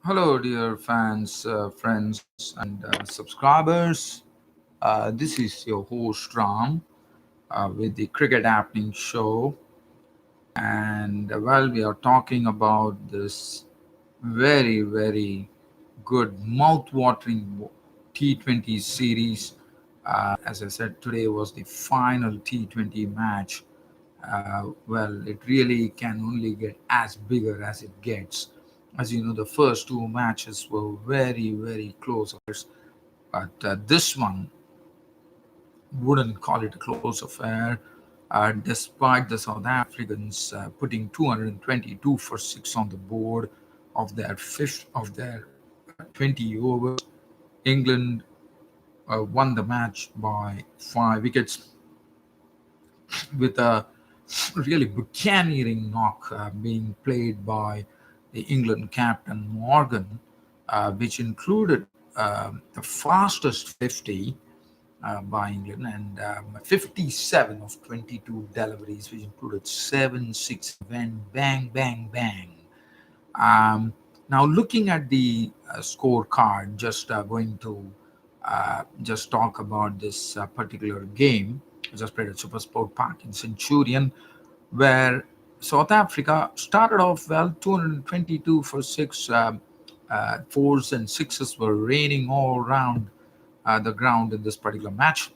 Hello, dear fans, friends, and subscribers. This is your host Ram with the Cricket Happening Show, and we are talking about this very good, mouth-watering T20 series. As I said, today was the final T20 match. It really can only get as bigger as it gets. As you know, the first two matches were very close, but this one wouldn't call it a close affair. Despite the South Africans putting 222 for six on the board of their fifth of their 20 overs, England won the match by 5 wickets with a really buccaneering knock being played by the England captain Morgan, which included the fastest 50 by England and 57 of 22 deliveries, which included 7 6 went bang. Um, Now, looking at the scorecard, just going to just talk about this particular game. I just played at Super Sport Park in Centurion, where South Africa started off well, 222 for six. Fours and sixes were raining all around the ground in this particular match.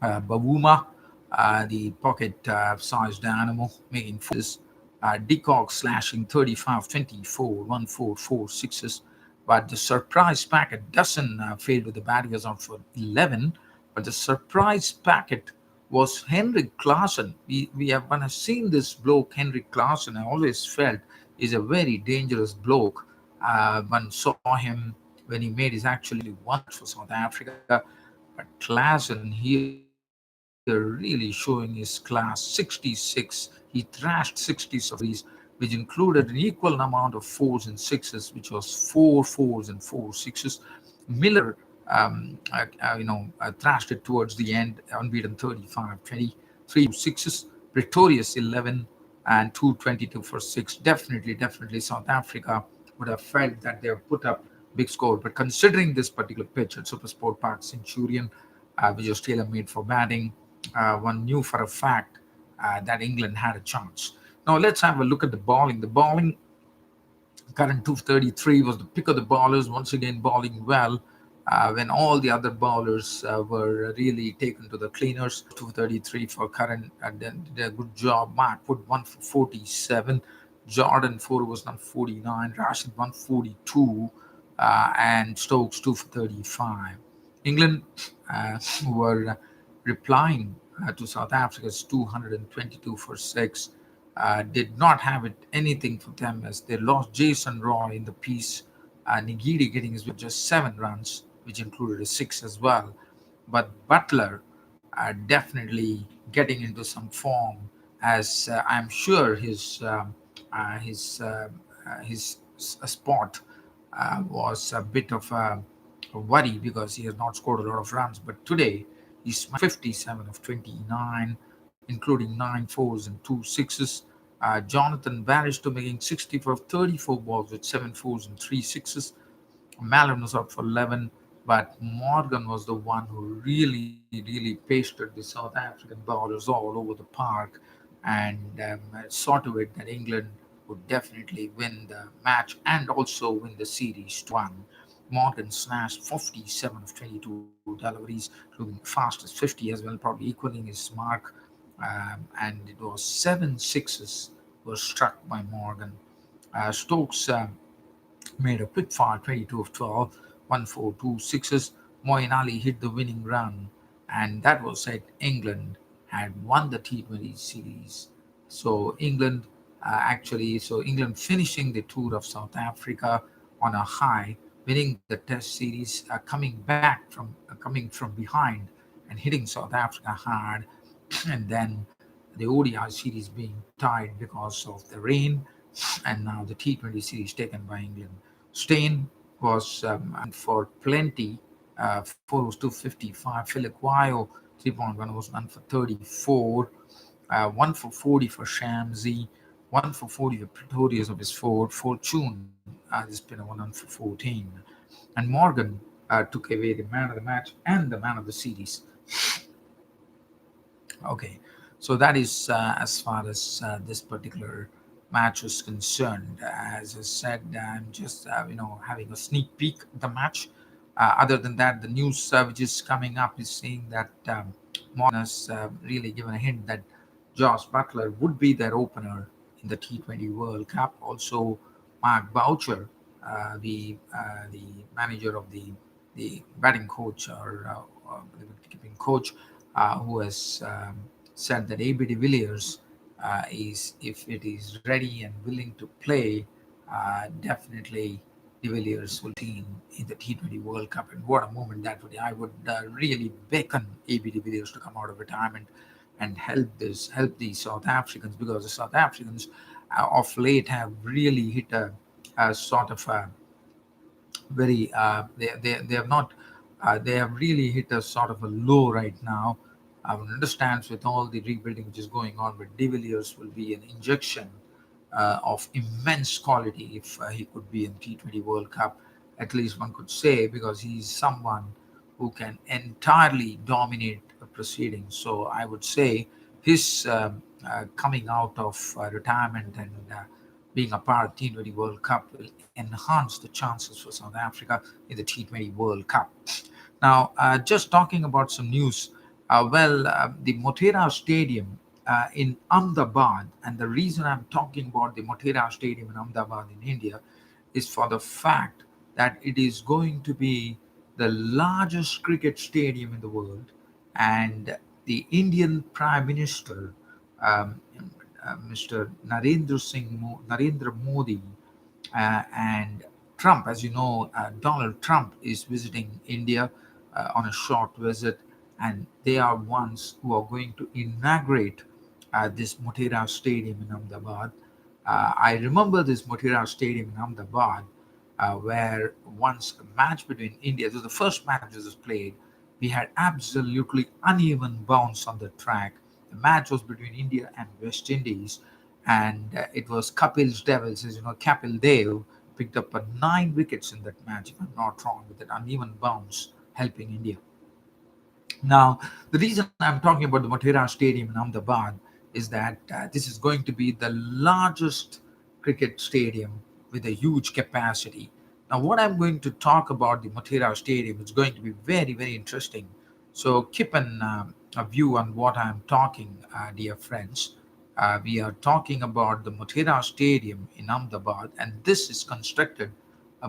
Bavuma, the pocket-sized animal, making fours. Decock slashing 35, 24, 1 4, 4 sixes. But the surprise packet doesn't fail with the bat. Was out for 11. But the surprise packet was Henrik Klaasen. We have when I've seen this bloke, Henrik Klaasen, I always felt is a very dangerous bloke. One saw him when he made his actually one for South Africa. But Klaasen here really showing his class. 66. He thrashed 66 which included an equal amount of fours and sixes, which was four fours and four sixes. Miller, thrashed it towards the end, unbeaten 35 20, three sixes. Pretorius 11 and 222 for six. Definitely, South Africa would have felt that they have put up big score. But considering this particular pitch at Super Sport Park Centurion, which was tailor made for batting, one knew for a fact that England had a chance. Now let's have a look at the bowling. The bowling current 233 was the pick of the bowlers, once again bowling well when all the other bowlers were really taken to the cleaners. 233 for Curran and then did a good job. Mark put 1 for 47. Jordan 4 was not 49. Rashid 142 and Stokes 2 for 35. England were replying to South Africa's 222 for 6. Did not have it anything for them as they lost Jason Roy in the piece. Nigiri getting his with just 7 runs, which included a 6 as well. But Butler definitely getting into some form, as I'm sure his spot was a bit of a worry because he has not scored a lot of runs. But today he's 57 of 29, including 9 4s and 2 6s. Jonathan Barish to making 60 for 34 balls with 7 4s and 3 6s. Mallon was out for 11, but Morgan was the one who really pasted the South African bowlers all over the park and saw to it that England would definitely win the match and also win the series 1. Morgan smashed 47 of 22 deliveries, including the fastest 50 as well, probably equaling his mark. And it was 7 6s were struck by Morgan. Stokes made a quick fire 22 of 12, 1 4, 2 6s. Moeen Ali hit the winning run, and that was it. England had won the T20 series. So England finishing the tour of South Africa on a high, winning the Test series, coming from behind and hitting South Africa hard, and then the ODI series being tied because of the rain, and now the T20 series taken by England. Steyn was for plenty. 4 was 255. Philiquayo 3.1 was 1 for 34. 1 for 40 for Shamsi. 1 for 40 for Pretorius of his 4. Fortune the spinner won on for 14. And Morgan took away the man of the match and the man of the series. Okay, so that is as far as this particular match is concerned. As I said, I'm just having a sneak peek at the match. Other than that, the news which is coming up is saying that Morgan has really given a hint that Josh Butler would be their opener in the T20 World Cup. Also, Mark Boucher, the manager of the batting coach or the keeping coach, who has said that AB de Villiers is, if it is ready and willing to play, definitely de Villiers will be in the T20 World Cup. And what a moment that would be! I would really beckon AB de Villiers to come out of retirement and help the South Africans, because the South Africans of late have really hit a sort of a very they have not they have really hit a sort of a low right now. One understands with all the rebuilding which is going on, but De Villiers will be an injection of immense quality if he could be in T20 World Cup. At least one could say, because he's someone who can entirely dominate a proceeding. So I would say his coming out of retirement and being a part of T20 World Cup will enhance the chances for South Africa in the T20 World Cup. Now, just talking about some news. The Motera Stadium in Ahmedabad, and the reason I'm talking about the Motera Stadium in Ahmedabad in India is for the fact that it is going to be the largest cricket stadium in the world, and the Indian Prime Minister, Mr. Narendra Modi, and Trump, as you know, Donald Trump is visiting India on a short visit, and they are ones who are going to inaugurate this Motera Stadium in Ahmedabad. I remember this Motera Stadium in Ahmedabad, where once a match between India, this was the first match that was played, we had absolutely uneven bounce on the track. The match was between India and West Indies, and it was Kapil's Devils, as you know, Kapil Dev picked up 9 wickets in that match, if I'm not wrong, with that uneven bounce helping India. Now, the reason I'm talking about the Motera Stadium in Ahmedabad is that this is going to be the largest cricket stadium with a huge capacity. Now, what I'm going to talk about the Motera Stadium is going to be very, very interesting. So, keep a view on what I'm talking, dear friends. We are talking about the Motera Stadium in Ahmedabad, and this is constructed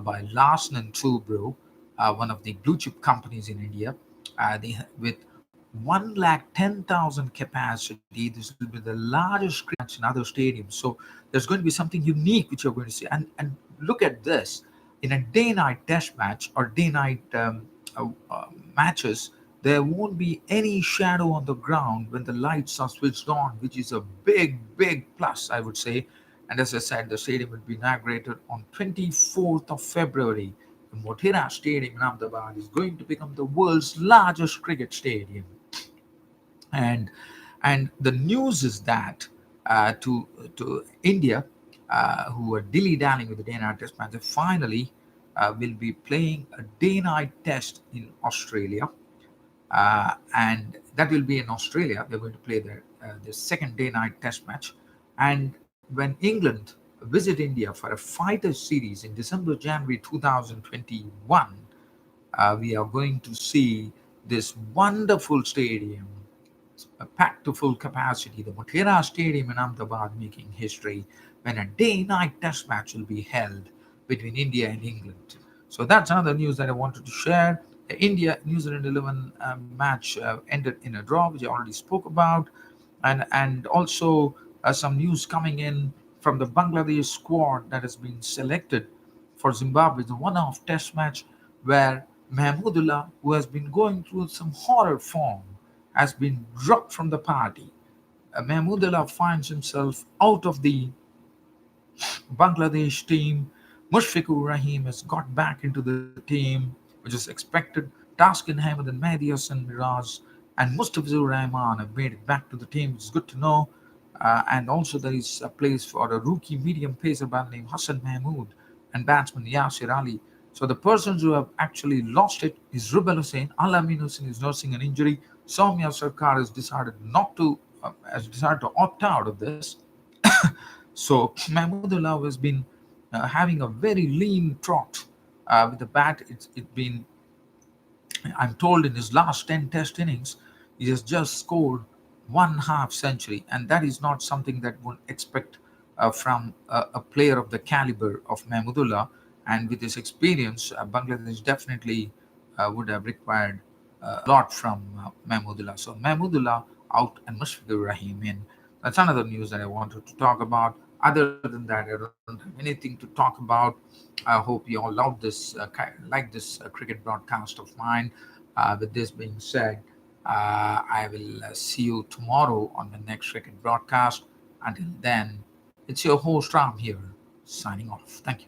by Larsen and Toubro, one of the blue chip companies in India. With 110,000 capacity, this will be the largest cricket match in other stadiums. So there's going to be something unique which you're going to see. And look at this: in a day-night test match or day-night matches, there won't be any shadow on the ground when the lights are switched on, which is a big, big plus, I would say. And as I said, the stadium will be inaugurated on 24th of February. The Motera Stadium in Ahmedabad is going to become the world's largest cricket stadium. And the news is that to India, who are dilly-dallying with the day-night test match, they finally will be playing a day-night test in Australia, and that will be in Australia. They're going to play the second day-night test match, and when England visit India for a fighter series in December January 2021, we are going to see this wonderful stadium packed to full capacity, the Motera Stadium in Ahmedabad, making history when a day-night test match will be held between India and England. So that's another news that I wanted to share. The India-New Zealand 11 match ended in a draw, which I already spoke about, and also some news coming in from the Bangladesh squad that has been selected for Zimbabwe, the one-off test match where Mahmudullah, who has been going through some horror form, has been dropped from the party. Mahmudullah finds himself out of the Bangladesh team. Mushfiqur Rahim has got back into the team, which is expected. Taskin Ahmed and Mehdi Hassan Miraz and Mustafizur Rahman have made it back to the team, which is good to know. And also there is a place for a rookie medium pacer by the name Hassan Mahmood, and batsman Yasir Ali. So the persons who have actually lost it is Rubel Hussain. Al Amin Hussain is nursing an injury. Soumya Sarkar has decided not to has decided to opt out of this. So Mahmudullah has been having a very lean trot with the bat. It's been, I'm told, in his last 10 test innings, he has just scored one half century, and that is not something that one expect from a player of the caliber of Mahmudullah. And with his experience, Bangladesh definitely would have required a lot from Mahmudullah. So Mahmudullah out and Mushfiqur Rahim in. That's another news that I wanted to talk about. Other than that, I don't have anything to talk about. I hope you all love this, like this cricket broadcast of mine. With this being said, I will see you tomorrow on the next cricket broadcast. Until then, it's your host Ram here, signing off. Thank you.